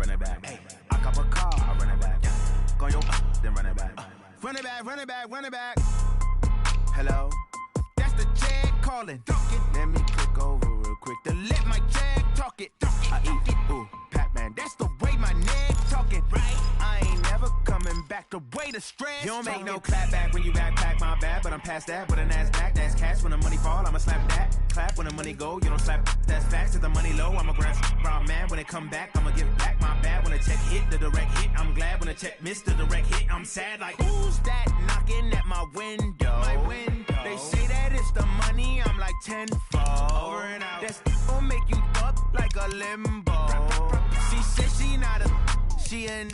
run it back. I cop a car, I run it back. Go your then run it back. Run it back, run it back, run it back. Hello? That's the check calling. Let me click over real quick to let my check talk it. I eat it, ooh, Pac-Man. That's the way my neck talking. Right? I ain't never coming back. The way the stress. You don't make no clap back when you backpack, my bad. But I'm past that with a NASDAQ. That's cash when the money fall. I'ma slap that. Clap when the money go. You don't slap. That's facts. If the money low, I'ma grab brown man. When it come back, I'ma give back my bad. When the check hit, the direct hit. I'm glad when the check missed the direct hit. I'm sad like, who's that knocking at my window? My window. They say that it's the money. I'm like tenfold. Over and out. That's gon' make you up like a limbo. She said she not a, she an.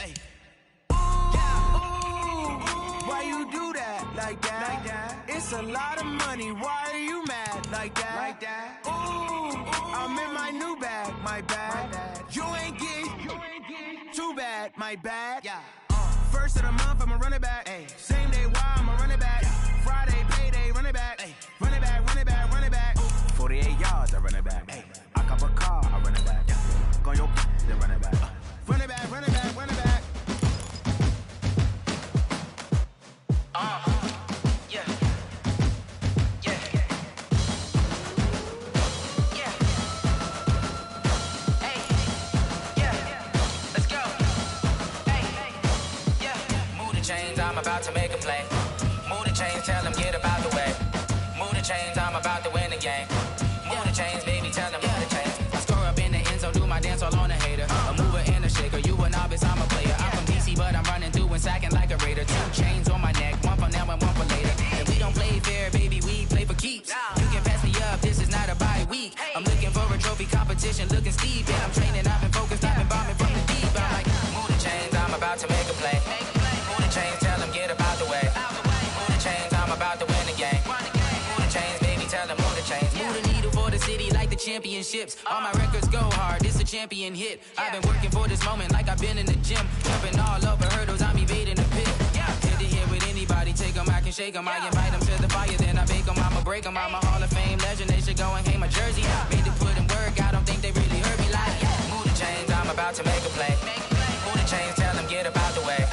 Why you do that like that? Like that? It's a lot of money. Why are you mad like that? Like that? Ooh, I'm in my new bag. My bad. You ain't get too bad. My bad. Yeah. First of the month, I'ma run it back. Ay. Same day, why I'ma run it back. Friday, payday, run it back. Ay. Run it back, run it back, run it back. 48 yards, I run it back. Ay. I cop a car, I run it back. Go your then run it back. Run it back, run it back, run it back. Yeah. Yeah. Yeah. Hey. Yeah. Let's go. Hey. Yeah. Move the chains, I'm about to make a play. Move the chains, tell them get about the way. Move the chains, I'm about to win the game. Move the chains, baby, tell them move the chains. I score up in the end zone, do my dance all on a hater. A mover and a shaker, you a novice, I'm a player. I'm from DC, but I'm running through and sacking like a raider. 2 chains on my neck, one for now and one for later. And we don't play fair, baby, we play for keeps. You can pass me up, this is not a bye week. I'm looking for a trophy competition, looking steep. And I'm training, I've been focused, I've been bombing from the deep. I'm like, move the chains, I'm about to make a play. Move the chains, tell them get about the way. Move the chains, I'm about to win the game. Move the chains, baby, tell them move the chains. Move the needle for the city like the championships. All my records go hard, this a champion hit. I've been working for this moment like I've been in the gym. Jumping all over hurdles, I'm evading the pit. Hit to hit with anybody, take them, I can shake them. I invite them to the fire, then I bake them, I'ma break them. I'm a Hall of Fame legend, they should go and hang my jersey. Made to put in work, I don't think they really heard me like, move the chains, I'm about to make a play. Move the chains, tell them get about the way.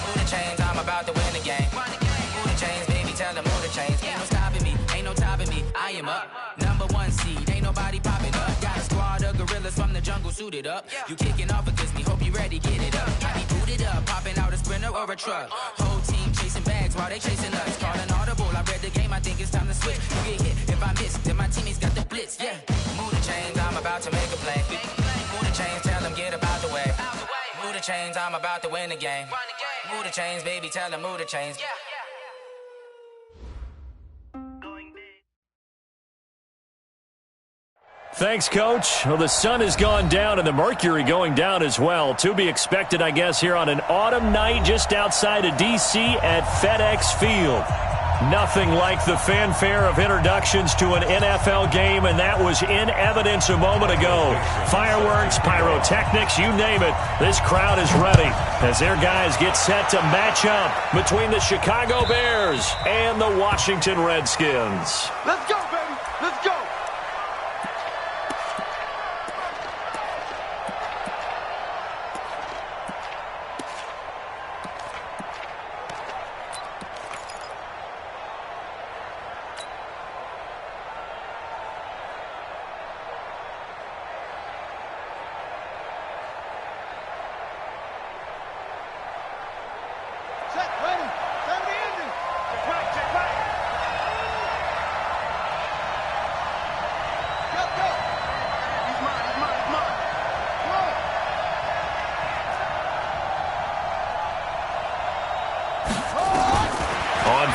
Move the chains, I'm about to win the game. Move the chains, baby, tell them move the chains. Ain't no stopping me, ain't no topping me, I am up. #1 seed, ain't nobody popping up. Got a squad of gorillas from the jungle suited up. You kicking off against me, hope you ready, get it up. I be booted up, popping out a Sprinter or a truck. Whole team chasing bags while they chasing us. Call an audible, I read the game, I think it's time to switch. You get hit, if I miss, then my teammates got the blitz, yeah. Move the chains, I'm about to make a play. Move the chains, tell them get about the way. Move the chains, I'm about to win the game. Move the chains, baby, tell them move the chains. Thanks, Coach. Well, the sun has gone down and the mercury going down as well. To be expected, I guess, here on an autumn night just outside of D.C. at FedEx Field. Nothing like the fanfare of introductions to an NFL game, and that was in evidence a moment ago. Fireworks, pyrotechnics, you name it. This crowd is ready as their guys get set to match up between the Chicago Bears and the Washington Redskins. Let's go, baby. Let's go.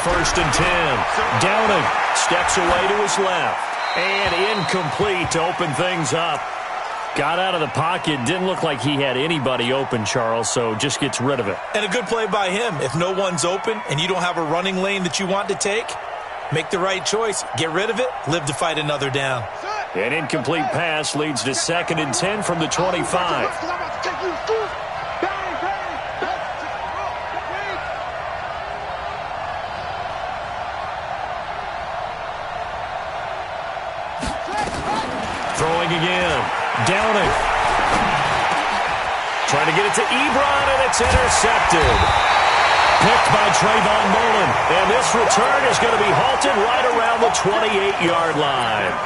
First and 10. Downing steps away to his left. And incomplete to open things up. Got out of the pocket. Didn't look like he had anybody open, Charles, so just gets rid of it. And a good play by him. If no one's open and you don't have a running lane that you want to take, make the right choice. Get rid of it. Live to fight another down. An incomplete pass leads to 2nd and 10 from the 25. Throwing again. Downing. trying to get it to Ebron, and it's intercepted. Picked by Trayvon Mullen. And this return is going to be halted right around the 28-yard line.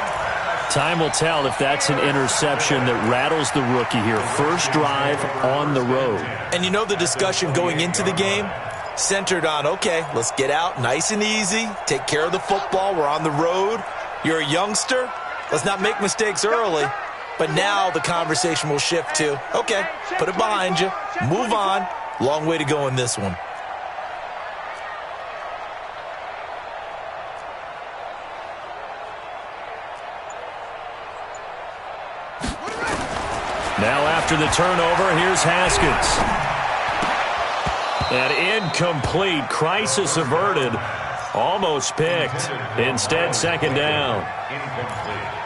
Time will tell if that's an interception that rattles the rookie here. First drive on the road. And you know the discussion going into the game? Centered on, okay, let's get out nice and easy. Take care of the football. We're on the road. You're a youngster. Let's not make mistakes early. But now the conversation will shift to, okay, put it behind you. Move on. Long way to go in this one. Now after the turnover, here's Haskins. An incomplete, crisis averted, almost picked. Instead, second down.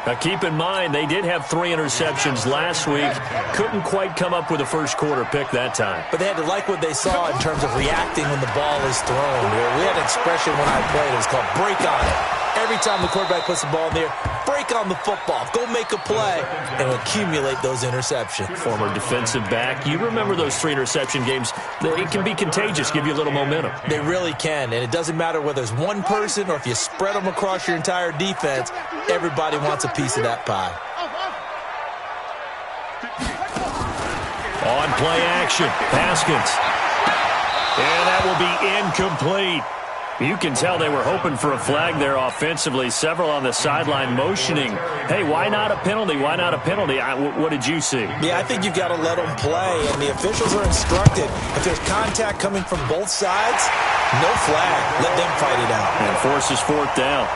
Now keep in mind, they did have 3 interceptions last week. Couldn't quite come up with a first quarter pick that time. But they had to like what they saw in terms of reacting when the ball is thrown. We had an expression when I played. It was called break on it. Every time the quarterback puts the ball in the air, break on the football. Go make a play and accumulate those interceptions. Former defensive back. You remember those 3 interception games. It can be contagious, give you a little momentum. They really can, and it doesn't matter whether it's one person or if you spread them across your entire defense. Everybody wants a piece of that pie. On play action, Haskins. And that will be incomplete. You can tell they were hoping for a flag there offensively. Several on the sideline motioning, hey, why not a penalty? Why not a penalty? What did you see? Yeah, I think you've got to let them play, and the officials are instructed. If there's contact coming from both sides, no flag. Let them fight it out. And forces fourth down.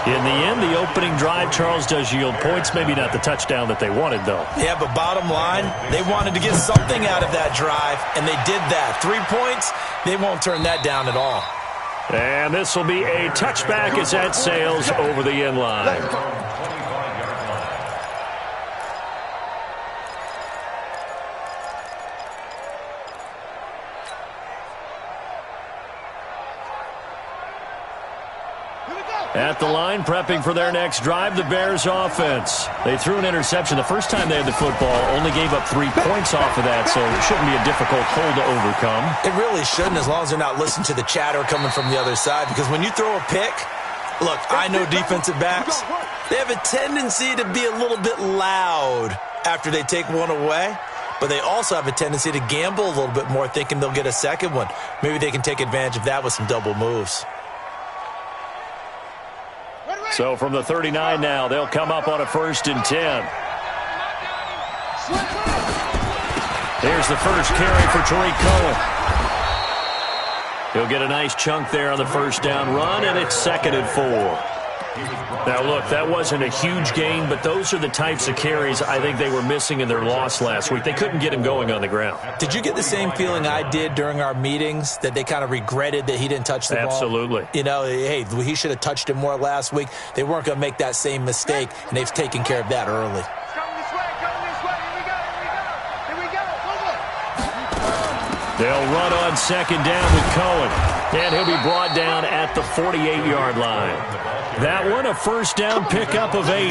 In the end, the opening drive, Charles, does yield points. Maybe not the touchdown that they wanted, though. Yeah, but bottom line, they wanted to get something out of that drive, and they did that. 3 points, they won't turn that down at all. And this will be a touchback as that sails over the end line. At the line, prepping for their next drive, the Bears offense. They threw an interception the first time they had the football, only gave up 3 points off of that, so it shouldn't be a difficult hole to overcome. It really shouldn't, as long as they're not listening to the chatter coming from the other side, because when you throw a pick, look, I know defensive backs, they have a tendency to be a little bit loud after they take one away, but they also have a tendency to gamble a little bit more, thinking they'll get a second one. Maybe they can take advantage of that with some double moves. So from the 39 now, they'll come up on a 1st and 10. There's the first carry for Tariq Cohen. He'll get a nice chunk there on the first down run, and it's 2nd and 4. Now, look, that wasn't a huge gain, but those are the types of carries I think they were missing in their loss last week. They couldn't get him going on the ground. Did you get the same feeling I did during our meetings, that they kind of regretted that he didn't touch the ball? Absolutely. You know, hey, he should have touched it more last week. They weren't going to make that same mistake, and they've taken care of that early. They'll run on 2nd down with Cohen, and he'll be brought down at the 48-yard line. That one, a first down pickup of 8.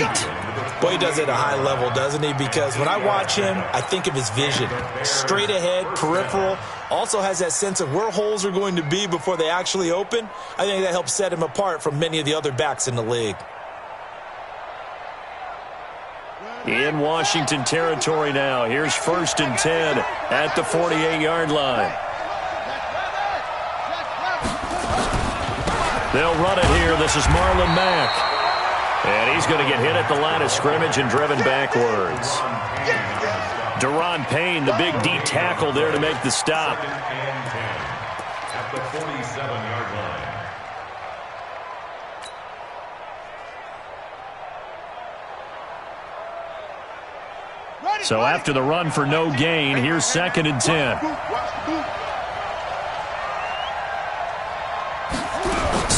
Boy, he does it at a high level, doesn't he? Because when I watch him, I think of his vision. Straight ahead, peripheral, also has that sense of where holes are going to be before they actually open. I think that helps set him apart from many of the other backs in the league. In Washington territory now. Here's 1st and 10 at the 48-yard line. They'll run it here. This is Marlon Mack. And he's going to get hit at the line of scrimmage and driven backwards. Deron Payne, the big D tackle there to make the stop. At the 47-yard line. So after the run for no gain, here's 2nd and 10.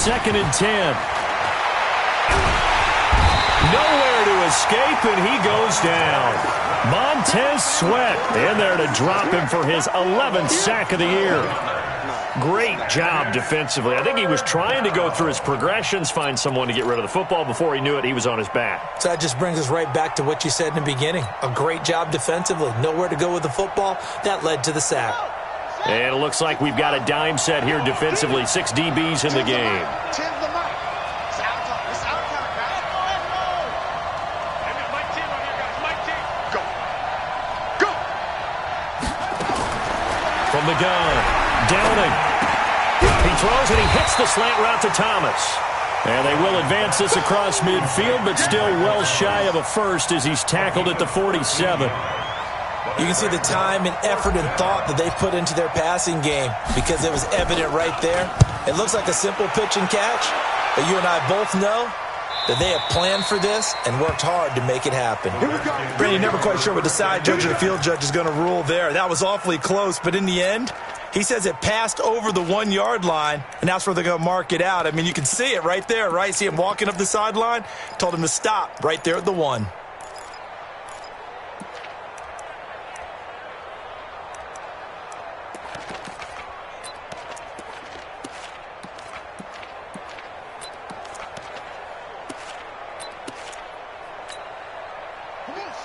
2nd and 10. Nowhere to escape, and he goes down. Montez Sweat in there to drop him for his 11th sack of the year. Great job defensively. I think he was trying to go through his progressions, find someone to get rid of the football. Before he knew it, he was on his back. So that just brings us right back to what you said in the beginning. A great job defensively. Nowhere to go with the football. That led to the sack. And it looks like we've got a dime set here defensively. 6 DBs in the game. From the gun. Downing. He throws and he hits the slant route to Thomas. And they will advance this across midfield, but still well shy of a first as he's tackled at the 47. You can see the time and effort and thought that they put into their passing game because it was evident right there. It looks like a simple pitch and catch, but you and I both know that they have planned for this and worked hard to make it happen. Brandon, never quite sure what the side judge or the field judge is going to rule there. That was awfully close, but in the end, he says it passed over the 1 yard line, and that's where they're going to mark it out. I mean, you can see it right there, right? See him walking up the sideline? Told him to stop right there at the 1.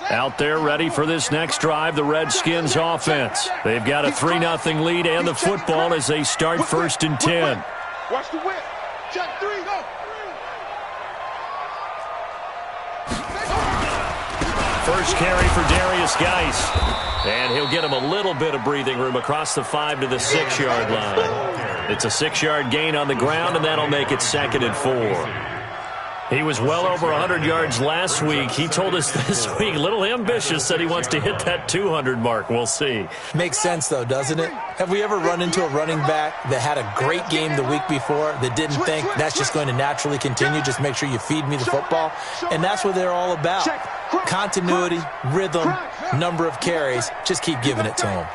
Out there ready for this next drive, the Redskins offense. They've got a 3-0 lead and the football as they start 1st and 10. Watch the whip. Check 3, go. First carry for Darius Geis. And he'll get him a little bit of breathing room across the 5 to the 6-yard line. It's a 6-yard gain on the ground, and that'll make it 2nd and 4. He was well over 100 yards last week. He told us this week, a little ambitious, said he wants to hit that 200 mark. We'll see. Makes sense, though, doesn't it? Have we ever run into a running back that had a great game the week before that didn't think that's just going to naturally continue? Just make sure you feed me the football. And that's what they're all about. Continuity, rhythm, number of carries. Just keep giving it to them.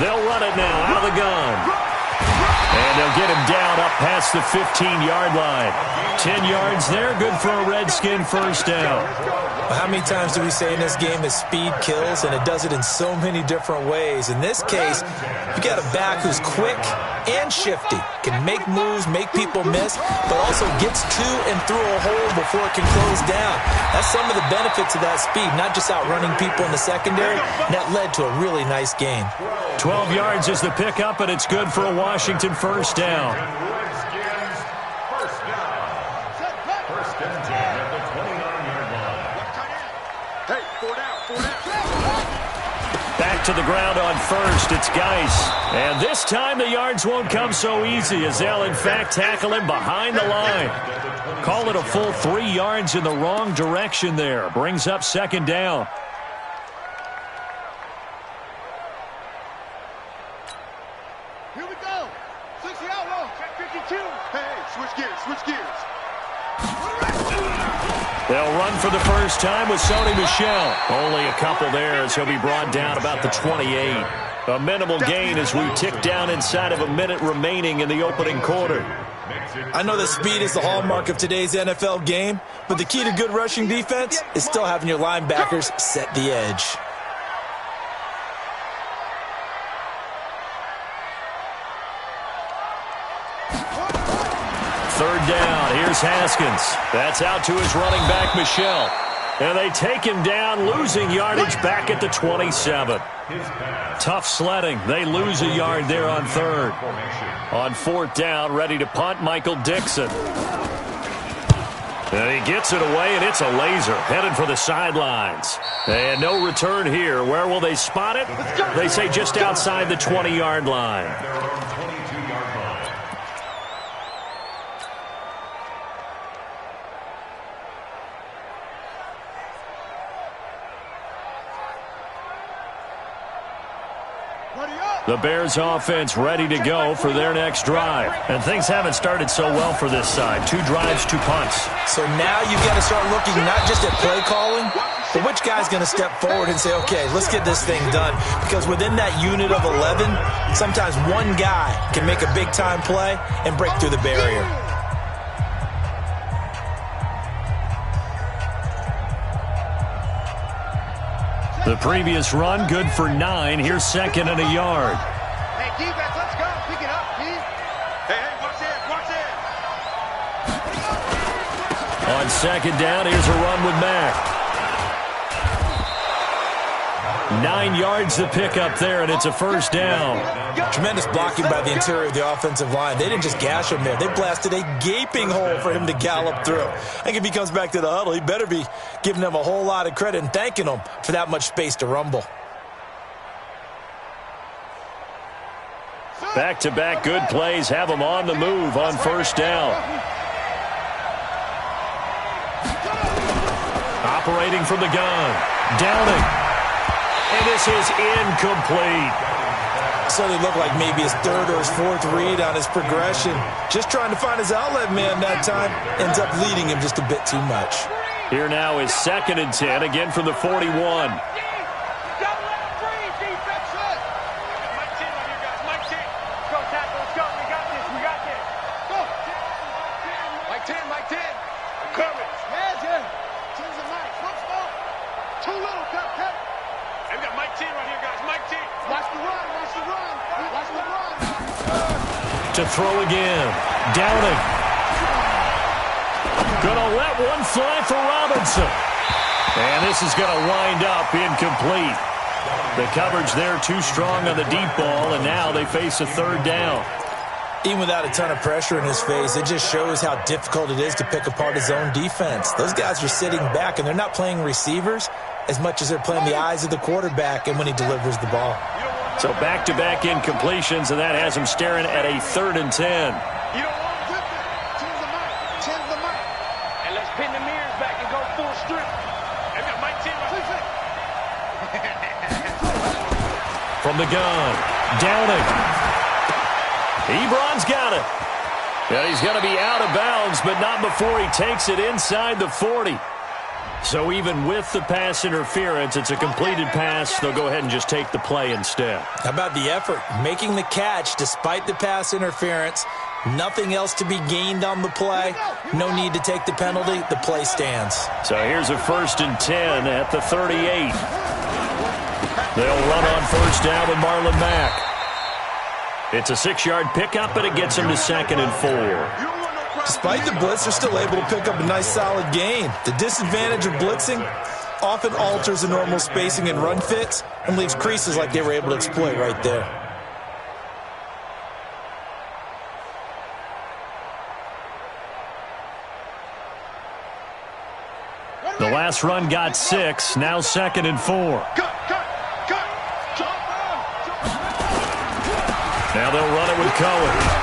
They'll run it now out of the gun. And they'll get him down up past the 15-yard line. 10 yards there, good for a Redskin first down. How many times do we say in this game that speed kills, and it does it in so many different ways? In this case, you got a back who's quick and shifty, can make moves, make people miss, but also gets to and through a hole before it can close down. That's some of the benefits of that speed, not just outrunning people in the secondary, and that led to a really nice game. 12 yards is the pickup, and it's good for a Washington first down. Back to the ground on first, it's Geis. And this time the yards won't come so easy as they'll in fact tackle him behind the line. Call it a full 3 yards in the wrong direction there. Brings up 2nd down. Here we go. 60 out low. Check 52. Hey, switch gears. They'll run for the first time with Sony Michel. Only a couple there as he'll be brought down about the 28. A minimal gain as we tick down inside of a minute remaining in the opening quarter. I know that speed is the hallmark of today's NFL game, but the key to good rushing defense is still having your linebackers set the edge. Third down, here's Haskins. That's out to his running back, Michel. And they take him down, losing yardage back at the 27. Tough sledding. They lose a yard there on 3rd. On 4th down, ready to punt, Michael Dixon. And he gets it away, and it's a laser, headed for the sidelines. And no return here. Where will they spot it? They say just outside the 20-yard line. The Bears offense ready to go for their next drive. And things haven't started so well for this side. 2 drives, 2 punts. So now you've got to start looking not just at play calling, but which guy's going to step forward and say, okay, let's get this thing done. Because within that unit of 11, sometimes one guy can make a big-time play and break through the barrier. The previous run, good for 9. Here's 2nd and a yard. defense, let's go. Pick it up, Pete. Hey, watch this, watch this. On second down, here's a run with Mack. 9 yards to pick up there, and it's a first down. Tremendous blocking by the interior of the offensive line. They didn't just gash him there. They blasted a gaping hole for him to gallop through. I think if he comes back to the huddle, he better be giving them a whole lot of credit and thanking them for that much space to rumble. Back-to-back good plays have them on the move on first down. Operating from the gun. Downing. And this is incomplete. So they look like maybe his third or his fourth read on his progression. Just trying to find his outlet man that time. Ends up leading him just a bit too much. Here now is 2nd and 10, again from the 41. To throw again. Downing. Gonna let one fly for Robinson. And this is gonna wind up incomplete. The coverage there too strong on the deep ball, and now they face a third down. Even without a ton of pressure in his face, it just shows how difficult it is to pick apart his own defense. Those guys are sitting back, and they're not playing receivers as much as they're playing the eyes of the quarterback and when he delivers the ball. So back-to-back incompletions, and that has him staring at a 3rd and 10. You don't want to flip it. Change the mic. And let's pin the mirrors back and go full strip. They've got Mike T right. From the gun. Downing. Ebron's got it. And he's going to be out of bounds, but not before he takes it inside the 40. So even with the pass interference, it's a completed pass. They'll go ahead and just take the play instead. How about the effort? Making the catch despite the pass interference. Nothing else to be gained on the play. No need to take the penalty. The play stands. So here's a 1st and 10 at the 38. They'll run on first down with Marlon Mack. It's a 6-yard pickup, and it gets him to 2nd and 4. Despite the blitz, they're still able to pick up a nice solid gain. The disadvantage of blitzing often alters the normal spacing and run fits and leaves creases like they were able to exploit right there. The last run got 6, now 2nd and 4. Now they'll run it with Cohen.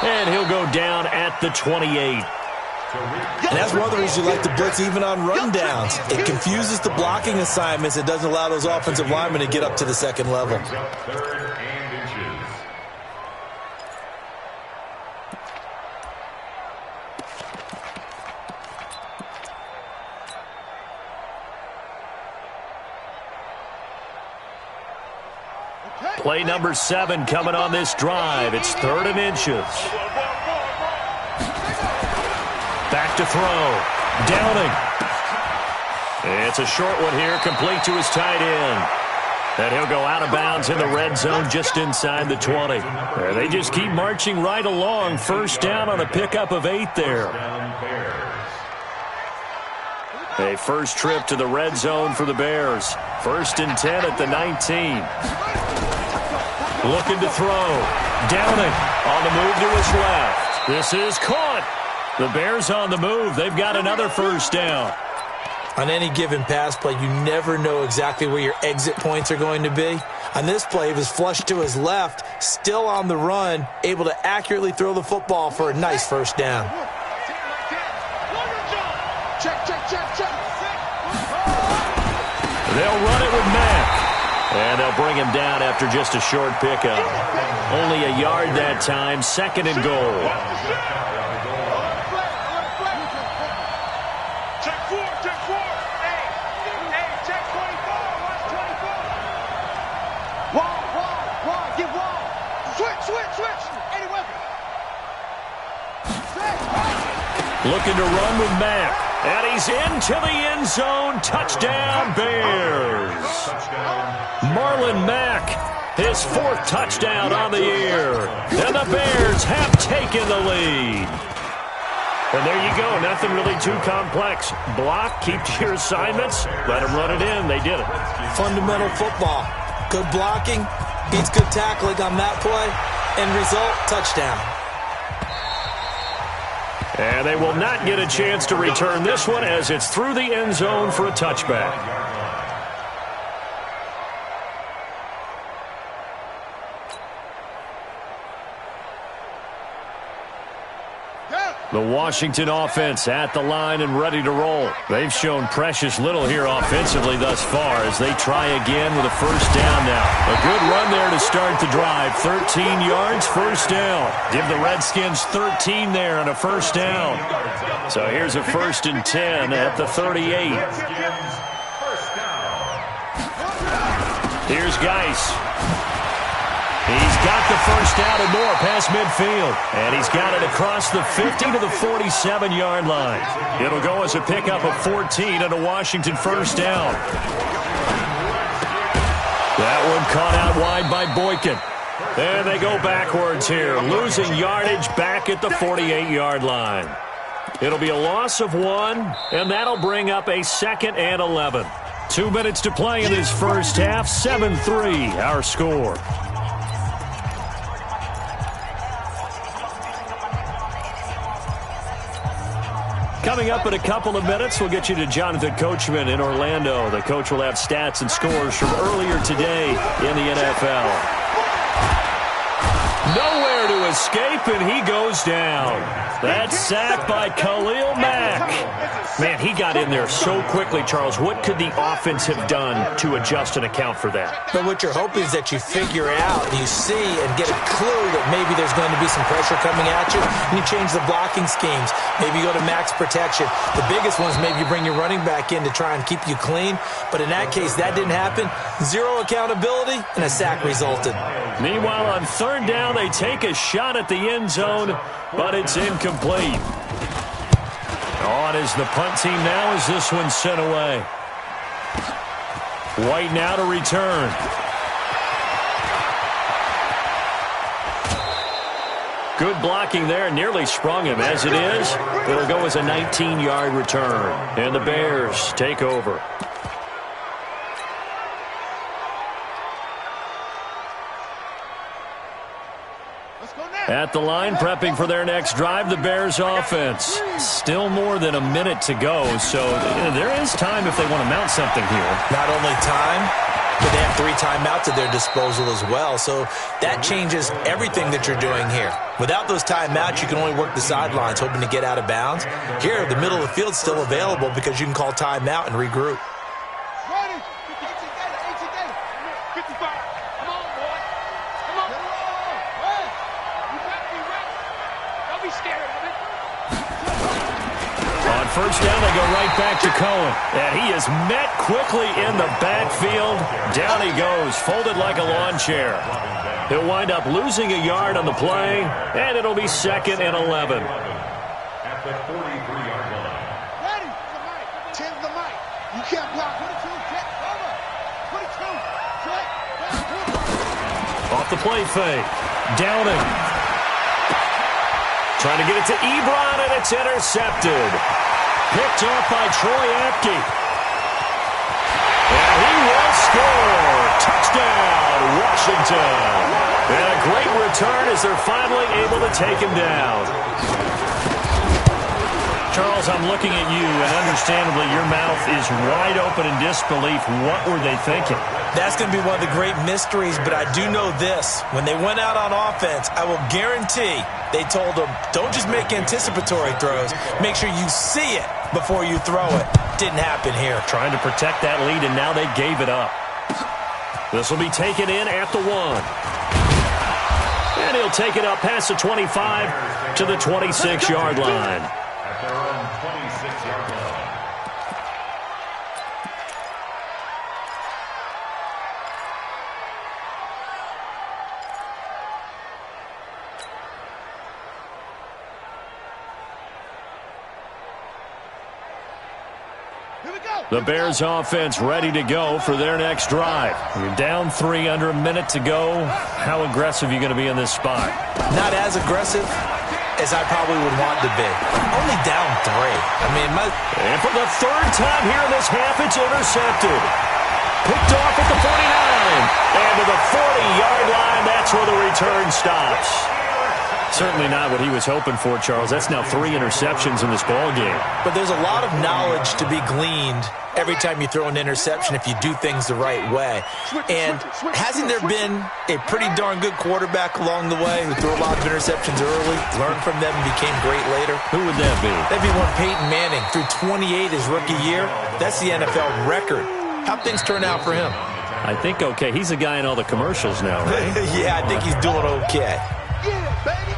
And he'll go down at the 28. And that's one of the reasons you like to blitz even on rundowns. It confuses the blocking assignments. It doesn't allow those offensive linemen to get up to the second level. Play number 7 coming on this drive. It's 3rd and inches. Back to throw. Downing. It's a short one here, complete to his tight end. And he'll go out of bounds in the red zone just inside the 20. They just keep marching right along. First down on a pickup of 8 there. A first trip to the red zone for the Bears. 1st and 10 at the 19. Looking to throw. Downing on the move to his left. This is caught. The Bears on the move. They've got another first down. On any given pass play, you never know exactly where your exit points are going to be. On this play, he was flushed to his left, still on the run, able to accurately throw the football for a nice first down. They'll run it with Mack. And they'll bring him down after just a short pickup. Only a yard that time, 2nd and goal. Check 4. Hey, check 24. Watch 24. Wall. Get wall. Switch. Eddie Weapon. Looking to run with Mack. And he's into the end zone. Touchdown, Bears. Marlon Mack His 4th touchdown on the year. And the Bears have taken the lead. And there you go. Nothing really too complex. Block, keep to your assignments, let them run it in. They did it. Fundamental football. Good blocking, beats good tackling on that play. End result, touchdown. And they will not get a chance to return this one as it's through the end zone for a touchback. The Washington offense at the line and ready to roll. They've shown precious little here offensively thus far as they try again with a first down now. A good run there to start the drive. 13 yards, first down. Give the Redskins 13 there and a first down. So here's a 1st and 10 at the 38. Here's Geis. He's got the first down and more past midfield. And he's got it across the 50 to the 47-yard line. It'll go as a pickup of 14 and a Washington first down. That one caught out wide by Boykin. And they go backwards here, losing yardage back at the 48-yard line. It'll be a loss of 1, and that'll bring up a 2nd and 11. 2 minutes to play in this first half. 7-3, our score. Coming up in a couple of minutes, we'll get you to Jonathan Coachman in Orlando. The coach will have stats and scores from earlier today in the NFL. Nowhere to escape, and he goes down. That's sacked by Khalil Mack. Man, he got in there so quickly, Charles. What could the offense have done to adjust and account for that? But what you're hoping is that you figure out, you see, and get a clue that maybe there's going to be some pressure coming at you, and you change the blocking schemes. Maybe you go to max protection. The biggest one is maybe you bring your running back in to try and keep you clean. But in that case, that didn't happen. Zero accountability, and a sack resulted. Meanwhile, on 3rd down, they take a shot at the end zone, but it's incomplete. On is the punt team now as this one's sent away. White now to return. Good blocking there, nearly sprung him. As it is, it'll go as a 19-yard return. And the Bears take over. At the line, prepping for their next drive, the Bears offense. Still more than a minute to go, so there is time if they want to mount something here. Not only time, but they have 3 timeouts at their disposal as well, so that changes everything that you're doing here. Without those timeouts, you can only work the sidelines, hoping to get out of bounds. Here, the middle of the field's still available because you can call timeout and regroup. First down, they go right back to Cohen. And he is met quickly in the backfield. Down he goes, folded like a lawn chair. He'll wind up losing a yard on the play, and it'll be 2nd and 11. At the 43-yard line. Ready? Tend the mic. You can't block. 22, check, over. 22, check. Off the play fake. Downing. Trying to get it to Ebron, and it's intercepted. Picked off by Troy Apke. And he will score. Touchdown, Washington. And a great return as they're finally able to take him down. Charles, I'm looking at you, and understandably, your mouth is wide open in disbelief. What were they thinking? That's going to be one of the great mysteries, but I do know this. When they went out on offense, I will guarantee they told them, don't just make anticipatory throws. Make sure you see it before you throw it. Didn't happen here. Trying to protect that lead, and now they gave it up. This will be taken in at the 1. And he'll take it up past the 25 to the 26-yard line. At their own 26-yard line. Here we go. The Bears offense ready to go for their next drive. You're down 3, under a minute to go. How aggressive are you going to be in this spot? Not as aggressive as I probably would want to be. Only down 3. I mean, And for the third time here in this half, it's intercepted. Picked off at the 49. And to the 40-yard line, that's where the return stops. Certainly not what he was hoping for, Charles. That's now 3 interceptions in this ball game. But there's a lot of knowledge to be gleaned every time you throw an interception if you do things the right way. And hasn't there been a pretty darn good quarterback along the way who threw a lot of interceptions early, learned from them, and became great later? Who would that be? That'd be one Peyton Manning. Threw 28 his rookie year. That's the NFL record. How'd things turn out for him? I think okay. He's a guy in all the commercials now, right? Yeah, I think he's doing okay. Yeah, baby.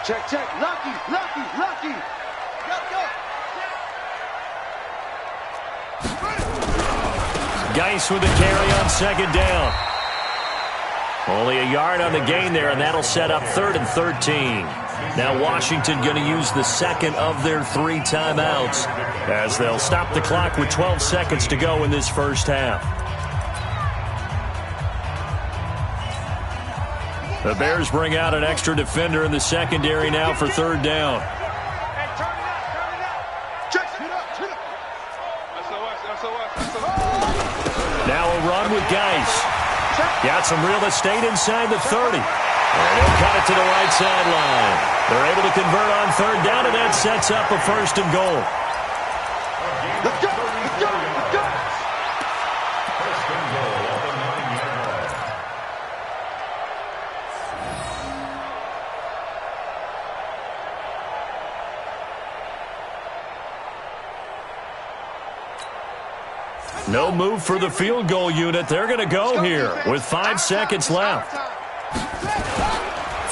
Check. Lucky. Go. Geis with the carry on second down. Only a yard on the gain there, and that'll set up 3rd and 13. Now Washington going to use the second of their 3 timeouts as they'll stop the clock with 12 seconds to go in this first half. The Bears bring out an extra defender in the secondary now for 3rd down. Hey, turn it out. Check it up. Now a run with Geis. Got some real estate inside the 30. And he'll cut it to the right sideline. They're able to convert on 3rd down, and that sets up a 1st and goal. Let's go. First and goal at the 9-yard line. No move for the field goal unit. They're going to go here with 5 seconds left.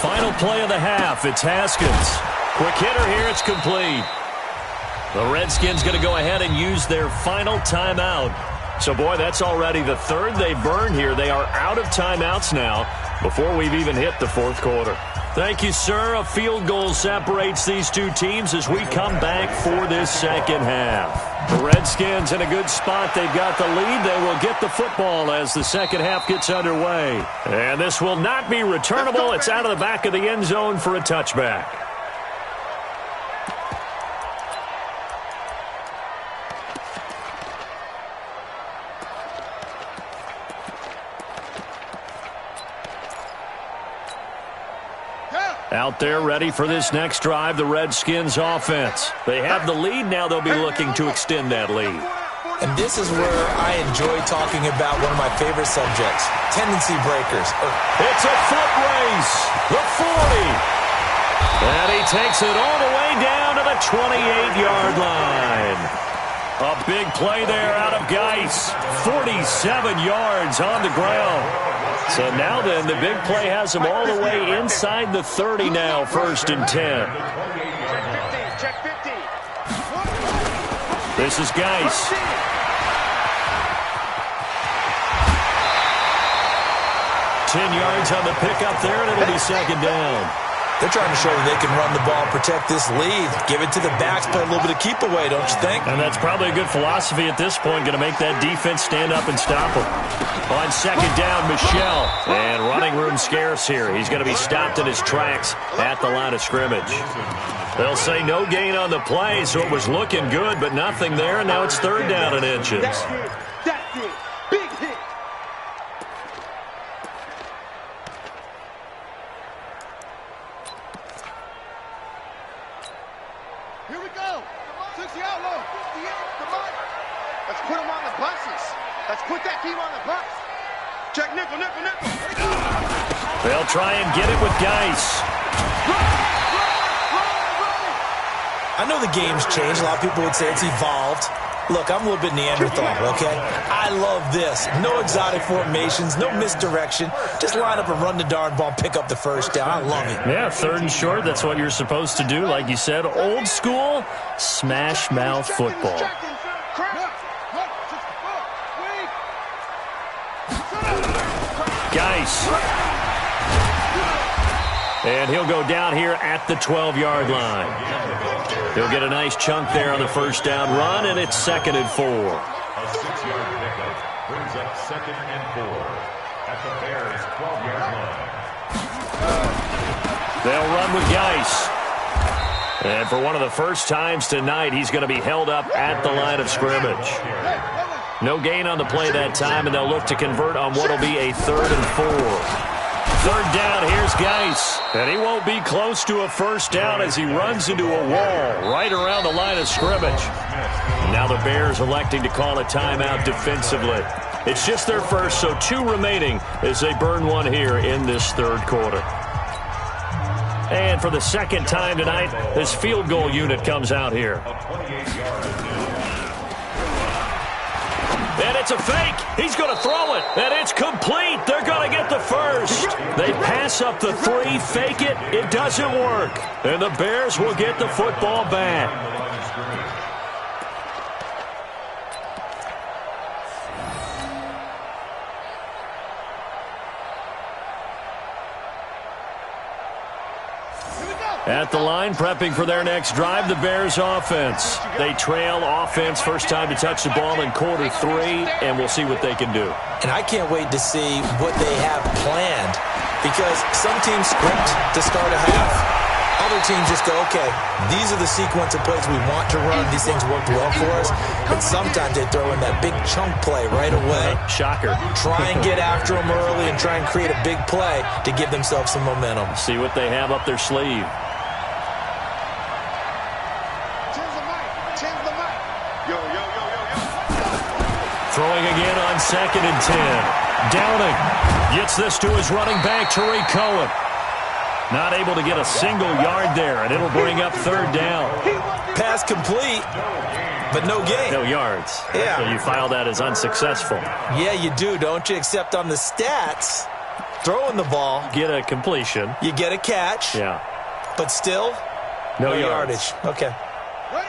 Final play of the half. It's Haskins. Quick hitter here. It's complete. The Redskins going to go ahead and use their final timeout. So, boy, that's already the 3rd they burned here. They are out of timeouts now before we've even hit the 4th quarter. Thank you, sir. A field goal separates these 2 teams as we come back for this second half. The Redskins in a good spot. They've got the lead. They will get the football as the second half gets underway. And this will not be returnable. It's out of the back of the end zone for a touchback. Out there ready for this next drive, the Redskins offense. They have the lead. Now they'll be looking to extend that lead. And this is where I enjoy talking about one of my favorite subjects, tendency breakers. It's a foot race. The 40. And he takes it all the way down to the 28-yard line. A big play there out of Geis. 47 yards on the ground. So now then, the big play has him all the way inside the 30 now, 1st and 10. Check 50. This is Geis. 10 yards on the pickup there, and it'll be 2nd down. They're trying to show that they can run the ball, protect this lead, give it to the backs, play a little bit of keep away, don't you think? And that's probably a good philosophy at this point, going to make that defense stand up and stop them. On 2nd down, Michel. And running room scarce here. He's going to be stopped in his tracks at the line of scrimmage. They'll say no gain on the play, so it was looking good, but nothing there, and now it's 3rd down and inches. That's it. Big hit. Here we go. 60 out low. 58. Come on. Let's put him on the buses. Let's put that team on the bus. Check nickel. They'll try and get it with Geis. I know the game's changed. A lot of people would say it's evolved. Look, I'm a little bit Neanderthal, okay? I love this. No exotic formations, no misdirection. Just line up and run the darn ball, pick up the first down. I love it. Yeah, 3rd and short, that's what you're supposed to do. Like you said, old school, smash mouth football. Geis. And he'll go down here at the 12-yard line. He'll get a nice chunk there on the first down run, and it's 2nd and 4. A 6-yard pickup brings up 2nd and 4 at the Bears' 12-yard line. They'll run with Geis. And for one of the first times tonight, he's going to be held up at the line of scrimmage. No gain on the play that time, and they'll look to convert on what will be a 3rd and 4. 3rd down, here's Geis. And he won't be close to a first down as he runs into a wall right around the line of scrimmage. Now the Bears electing to call a timeout defensively. It's just their first, so 2 remaining as they burn one here in this 3rd quarter. And for the 2nd time tonight, this field goal unit comes out here. And it's a fake. He's going to throw it. And it's complete. They're going to get the first. They pass up the 3, fake it. It doesn't work. And the Bears will get the football back. At the line, prepping for their next drive, the Bears offense. They trail offense, first time to touch the ball in quarter 3, and we'll see what they can do. And I can't wait to see what they have planned, because some teams script to start a half. Other teams just go, okay, these are the sequence of plays we want to run. These things worked well for us. And sometimes they throw in that big chunk play right away. Shocker. Try and get after them early and try and create a big play to give themselves some momentum. See what they have up their sleeve. Throwing again on 2nd and 10. Downing gets this to his running back, Tariq Cohen. Not able to get a single yard there, and it'll bring up 3rd down. Pass complete, but no gain. No yards. Yeah. So you file that as unsuccessful. Yeah, you do, don't you? Except on the stats, throwing the ball. Get a completion. You get a catch. Yeah. But still, no yardage. Okay.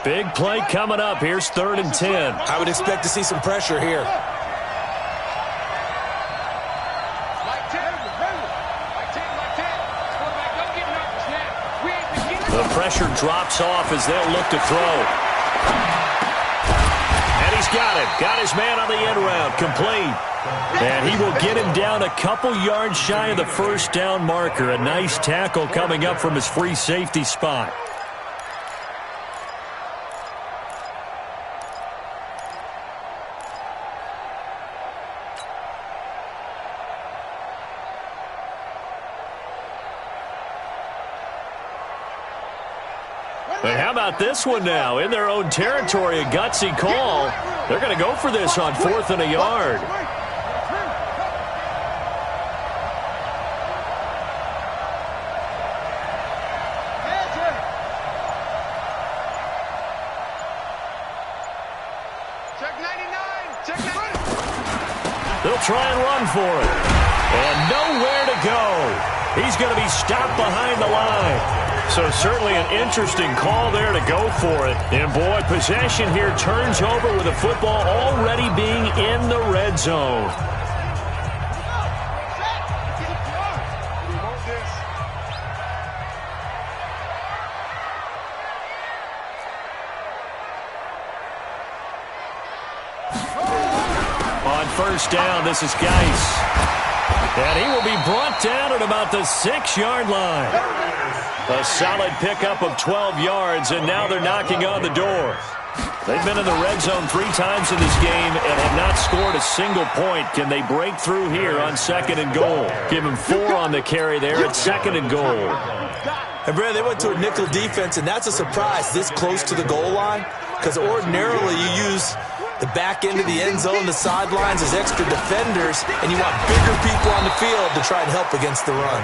Big play coming up. Here's 3rd and 10. I would expect to see some pressure here. The pressure drops off as they'll look to throw. And he's got it. Got his man on the end route. Complete. And he will get him down a couple yards shy of the first down marker. A nice tackle coming up from his free safety spot. And how about this one now? In their own territory, a gutsy call. They're going to go for this on 4th and a yard. They'll try and run for it. And nowhere to go. He's going to be stopped behind the line. So certainly an interesting call there to go for it. And boy, possession here turns over with the football already being in the red zone. On 1st down, this is Geis. And he will be brought down at about the 6-yard line. A solid pickup of 12 yards, and now they're knocking on the door. They've been in the red zone 3 times in this game and have not scored a single point. Can they break through here on 2nd and goal? Give them 4 on the carry there at 2nd and goal. And, Brad, they went to a nickel defense, and that's a surprise this close to the goal line, because ordinarily you use The back end of the end zone, the sidelines, is extra defenders, and you want bigger people on the field to try and help against the run.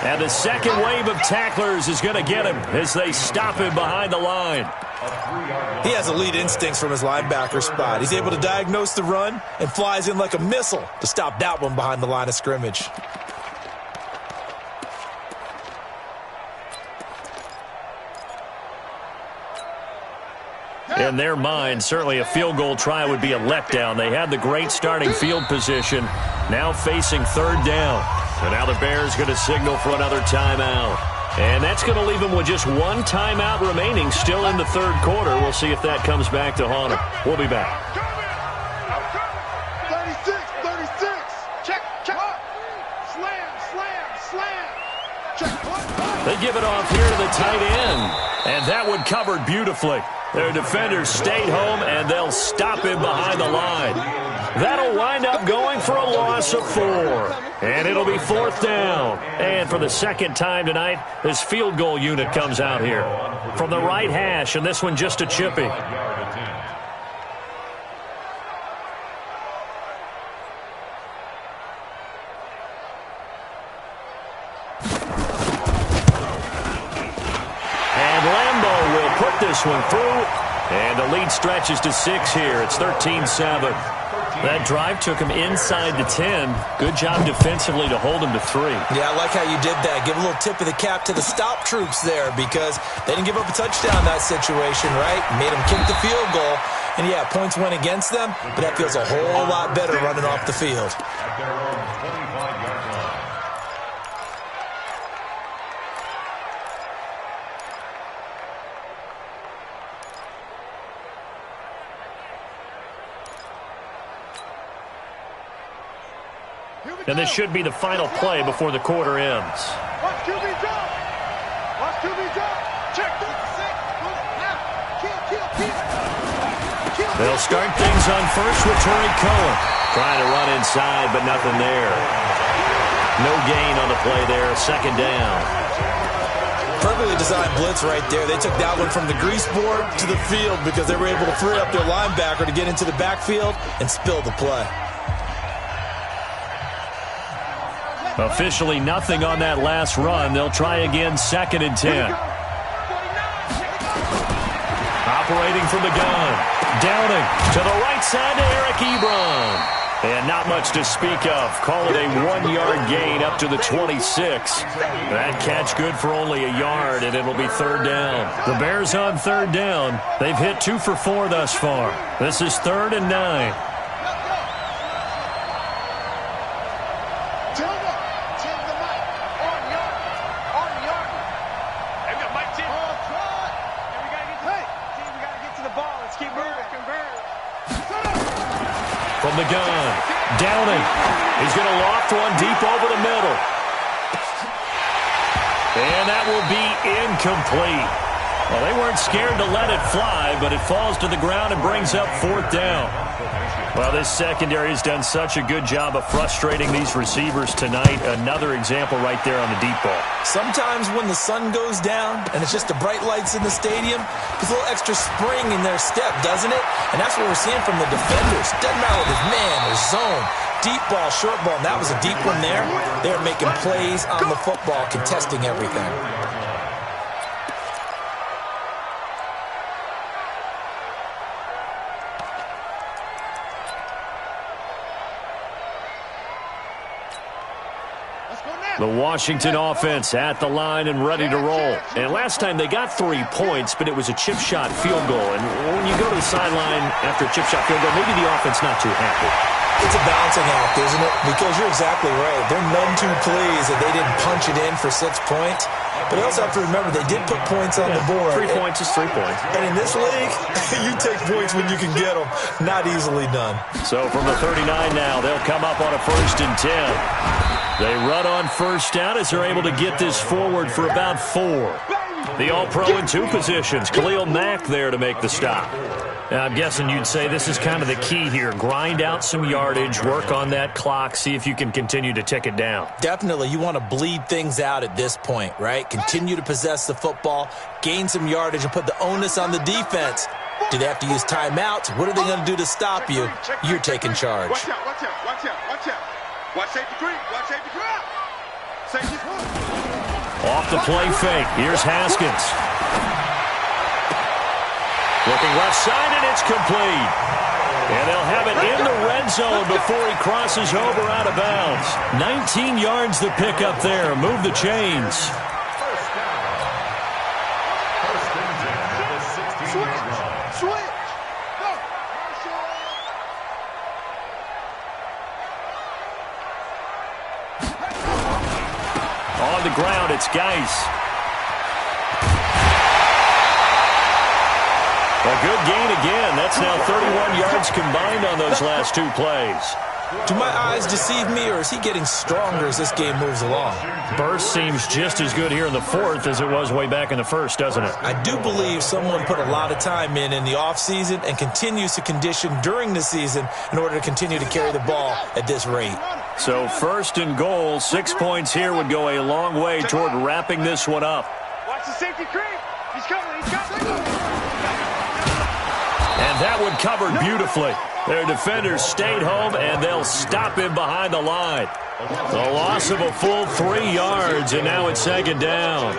And the second wave of tacklers is going to get him as they stop him behind the line. He has elite instincts from his linebacker spot. He's able to diagnose the run and flies in like a missile to stop that one behind the line of scrimmage. In their mind, certainly a field goal try would be a letdown. They had the great starting field position, now facing third down. And now the Bears going to signal for another timeout. And that's going to leave them with just one timeout remaining still in the third quarter. We'll see if that comes back to haunt them. We'll be back. 36. Check. Slam. Check. They give it off here to the tight end. And that one covered beautifully. Their defenders stayed home, and they'll stop him behind the line. That'll wind up going for a loss of 4. And it'll be fourth down. And for the second time tonight, this field goal unit comes out here. From the right hash, and this one just a chippy. This one through, and the lead stretches to 6 here. It's 13-7. That drive took him inside the 10. Good job defensively to hold him to 3. Yeah, I like how you did that. Give a little tip of the cap to the stop troops there because they didn't give up a touchdown in that situation, right? Made them kick the field goal. And, yeah, points went against them, but that feels a whole lot better running off the field. At their own 25-yard line. And this should be the final play before the quarter ends. Watch QB drop. Check. They'll start things on first with Torrey Cohen. Trying to run inside, but nothing there. No gain on the play there. Second down. Perfectly designed blitz right there. They took that one from the grease board to the field because they were able to free up their linebacker to get into the backfield and spill the play. Officially nothing on that last run. They'll try again, 2nd and 10. Operating from the gun. Downing to the right side to Eric Ebron. And not much to speak of. Call it a 1-yard gain up to the 26. That catch good for only a yard, and it'll be third down. The Bears on third down. They've hit 2 for 4 thus far. This is 3rd and 9. From the gun, Downing. He's going to loft one deep over the middle. And that will be incomplete. Well, they weren't scared to let it fly, but it falls to the ground and brings up fourth down. Well, this secondary has done such a good job of frustrating these receivers tonight. Another example right there on the deep ball. Sometimes when the sun goes down and it's just the bright lights in the stadium, there's a little extra spring in their step, doesn't it? And that's what we're seeing from the defenders. Doesn't matter if it's man or zone, deep ball, short ball, and that was a deep one there. They're making plays on the football, contesting everything. The Washington offense at the line and ready to roll. And last time they got 3 points, but it was a chip shot field goal. And when you go to the sideline after a chip shot field goal, maybe the offense not too happy. It's a balancing act, isn't it? Because you're exactly right. They're none too pleased that they didn't punch it in for 6 points. But you also have to remember they did put points on the board. 3 points is 3 points. And in this league, you take points when you can get them. Not easily done. So from the 39 now, they'll come up on a 1st and 10. They run on first down as they're able to get this forward for about 4. The All-Pro in 2 positions. Khalil Mack there to make the stop. Now, I'm guessing you'd say this is kind of the key here. Grind out some yardage, work on that clock, see if you can continue to tick it down. Definitely. You want to bleed things out at this point, right? Continue to possess the football, gain some yardage, and put the onus on the defense Do they have to use timeouts? What are they going to do to stop you? You're taking charge. Watch out, watch out, watch out, watch out. Watch safety green, watch safety green. Safety green. Off the play fake. Here's Haskins. Looking left side, and it's complete. And they'll have it in the red zone before he crosses over out of bounds. 19 yards the pick up there. Move the chains. Switch. Go. On the ground, it's Geis. A good gain again. That's now 31 yards combined on those last two plays. Do my eyes deceive me, or is he getting stronger as this game moves along? Burst seems just as good here in the fourth as it was way back in the first, doesn't it? I do believe someone put a lot of time in the offseason and continues to condition during the season in order to continue to carry the ball at this rate. So first and goal, 6 points here would go a long way toward wrapping this one up. Watch the safety green. He's coming, he's coming. And that one covered beautifully. Their defenders stayed home, and they'll stop him behind the line. The loss of a full 3 yards, and now it's second down.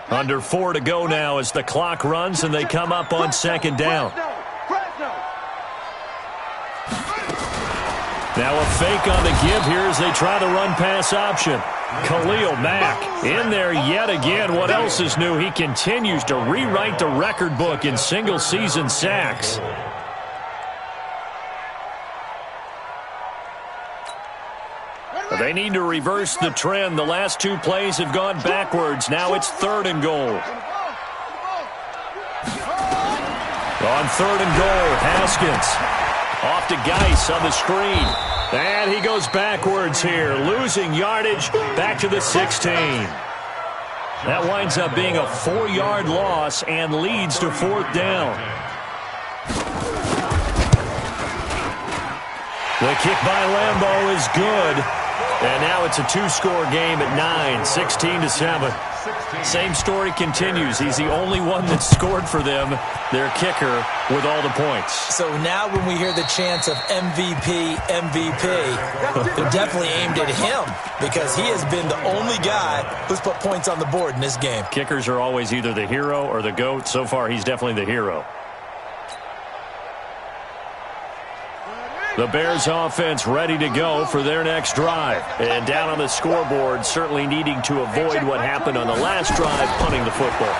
Under 4 to go now as the clock runs, and they come up on second down. Now a fake on the give here as they try the run-pass option. Khalil Mack in there yet again. What else is new? He continues to rewrite the record book in single-season sacks. They need to reverse the trend. The last two plays have gone backwards. Now it's third and goal. On third and goal, Haskins. Off to Geis on the screen. And he goes backwards here, losing yardage back to the 16. That winds up being a 4-yard loss and leads to fourth down. The kick by Lambeau is good. And now it's a two-score game at 9, 16-7. Same story continues. He's the only one that scored for them, their kicker, with all the points. So now when we hear the chants of MVP, they're definitely aimed at him because he has been the only guy who's put points on the board in this game. Kickers are always either the hero or the GOAT. So far, he's definitely the hero. The Bears offense ready to go for their next drive. And down on the scoreboard, certainly needing to avoid what happened on the last drive, punting the football.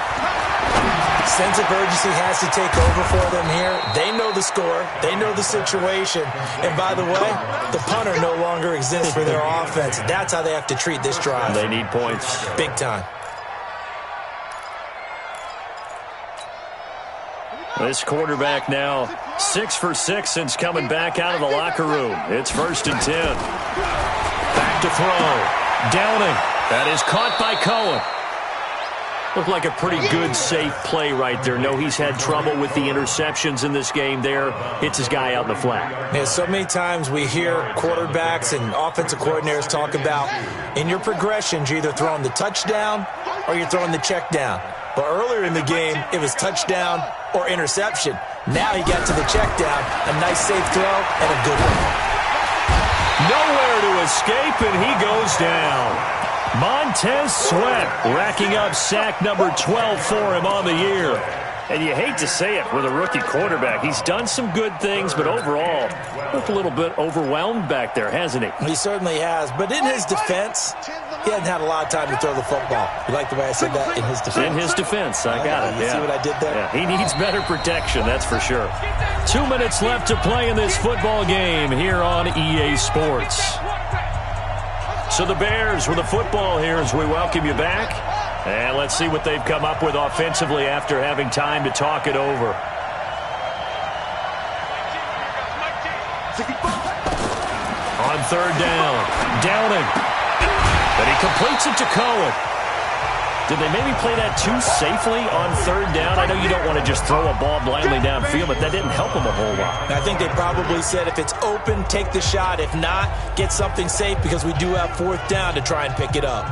Sense of urgency has to take over for them here. They know the score. They know the situation. And by the way, the punter no longer exists for their offense. That's how they have to treat this drive. They need points. Big time. This quarterback now 6 for 6 since coming back out of the locker room. It's 1st and 10. Back to throw. Downing. That is caught by Cohen. Looked like a pretty good, safe play right there. No, he's had trouble with the interceptions in this game there. Hits his guy out in the flat. Yeah, so many times we hear quarterbacks and offensive coordinators talk about in your progressions, you're either throwing the touchdown or you're throwing the check down. But earlier in the game, it was touchdown or interception. Now he got to the check down, a nice safe throw, and a good one. Nowhere to escape, and he goes down. Montez Sweat racking up sack number 12 for him on the year. And you hate to say it with a rookie quarterback. He's done some good things, but overall, looked a little bit overwhelmed back there, hasn't he? He certainly has. But in his defense, he hasn't had a lot of time to throw the football. You like the way I said that? In his defense. In his defense. I got it. You see what I did there? Yeah, he needs better protection, that's for sure. 2 minutes left to play in this football game here on EA Sports. So the Bears with the football here as we welcome you back. And let's see what they've come up with offensively after having time to talk it over. On third down, Downing. But he completes it to Cohen. Did they maybe play that too safely on third down? I know you don't want to just throw a ball blindly downfield, but that didn't help them a whole lot. I think they probably said if it's open, take the shot. If not, get something safe because we do have fourth down to try and pick it up.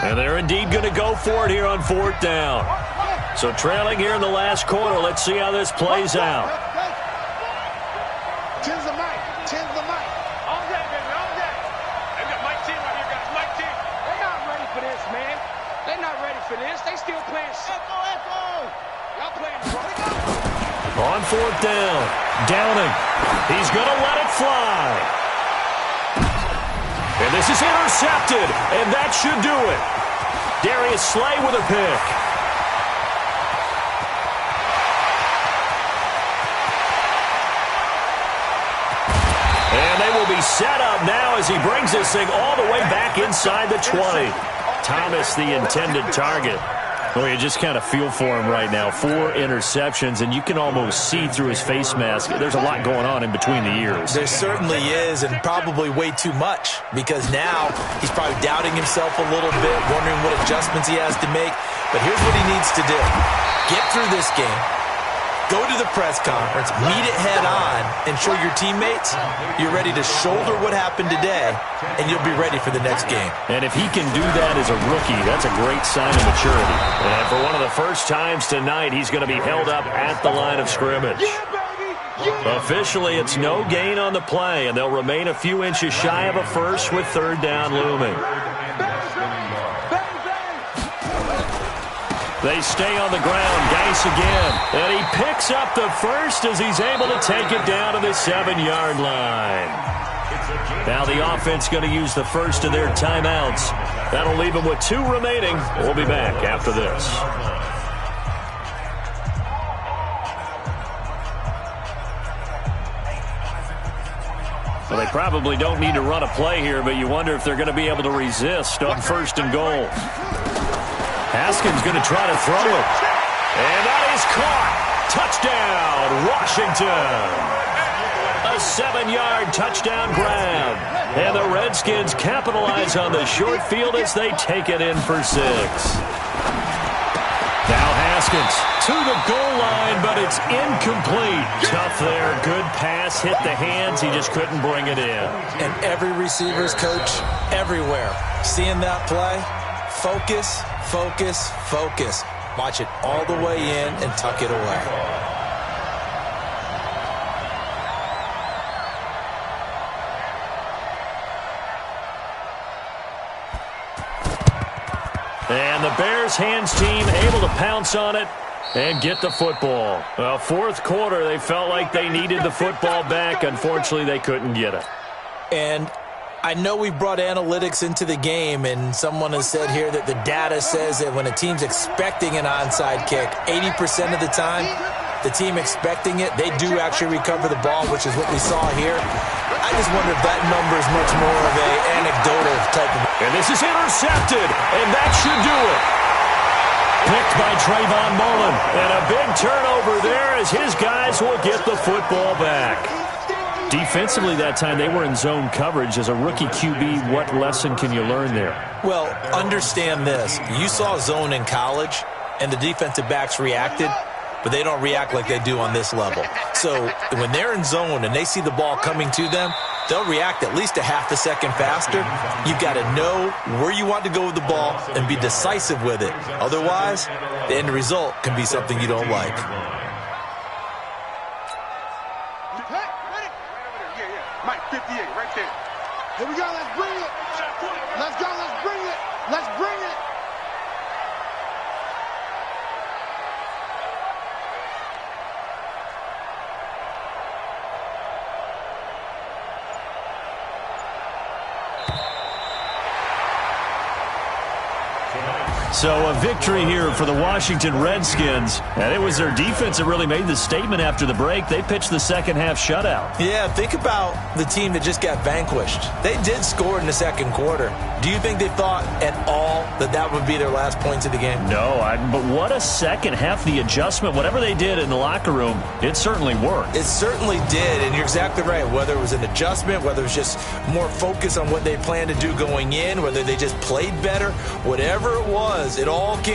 And they're indeed going to go for it here on fourth down. So trailing here in the last quarter. Let's see how this plays out. Tens the mic. Tens the mic. All day, baby. All day. They've got Mike T right here, guys. Mike T. They're not ready for this, man. They're not ready for this. They still playing. Echo. Y'all playing. On fourth down. Downing. He's going to let it fly. And this is intercepted. And that should do it. Darius Slay with a pick. And they will be set up now as he brings this thing all the way back inside the 20. Thomas, the intended target. Well, you just kind of feel for him right now. 4 interceptions, and you can almost see through his face mask. There's a lot going on in between the ears. There certainly is, and probably way too much, because now he's probably doubting himself a little bit, wondering what adjustments he has to make. But here's what he needs to do. Get through this game. Go to the press conference, meet it head on, and show your teammates you're ready to shoulder what happened today, and you'll be ready for the next game. And if he can do that as a rookie, that's a great sign of maturity. And for one of the first times tonight, he's going to be held up at the line of scrimmage. Officially, it's no gain on the play, and they'll remain a few inches shy of a first with third down looming. They stay on the ground. Geis again. And he picks up the first as he's able to take it down to the 7-yard line. Now the offense going to use the first of their timeouts. That'll leave them with 2 remaining. We'll be back after this. Well, they probably don't need to run a play here, but you wonder if they're going to be able to resist on first and goal. Haskins going to try to throw it. And that is caught. Touchdown, Washington. A 7-yard touchdown grab. And the Redskins capitalize on the short field as they take it in for 6. Now Haskins to the goal line, but it's incomplete. Tough there. Good pass. Hit the hands. He just couldn't bring it in. And every receiver's coach everywhere. Seeing that play, focus, focus, focus. Watch it all the way in and tuck it away. And the Bears hands team able to pounce on it and get the football. Well, fourth quarter, they felt like they needed the football back. Unfortunately, they couldn't get it. And I know we brought analytics into the game, and someone has said here that the data says that when a team's expecting an onside kick, 80% of the time, the team expecting it, they do actually recover the ball, which is what we saw here. I just wonder if that number is much more of an anecdotal type of... And this is intercepted, and that should do it. Picked by Trayvon Mullen, and a big turnover there as his guys will get the football back. Defensively that time, they were in zone coverage. As a rookie QB, what lesson can you learn there? Well, understand this. You saw zone in college, and the defensive backs reacted, but they don't react like they do on this level. So when they're in zone and they see the ball coming to them, they'll react at least a half a second faster. You've got to know where you want to go with the ball and be decisive with it. Otherwise, the end result can be something you don't like. Mike, 58, right there. Here we go, let's bring it. Let's go, let's bring it. Let's bring it. So a victory here for the Washington Redskins. And it was their defense that really made the statement after the break. They pitched the second half shutout. Yeah, think about the team that just got vanquished. They did score in the second quarter. Do you think they thought at all that that would be their last points of the game? No, but what a second half. The adjustment, whatever they did in the locker room, it certainly worked. It certainly did, and you're exactly right. Whether it was an adjustment, whether it was just more focus on what they planned to do going in, whether they just played better, whatever it was, was. It all came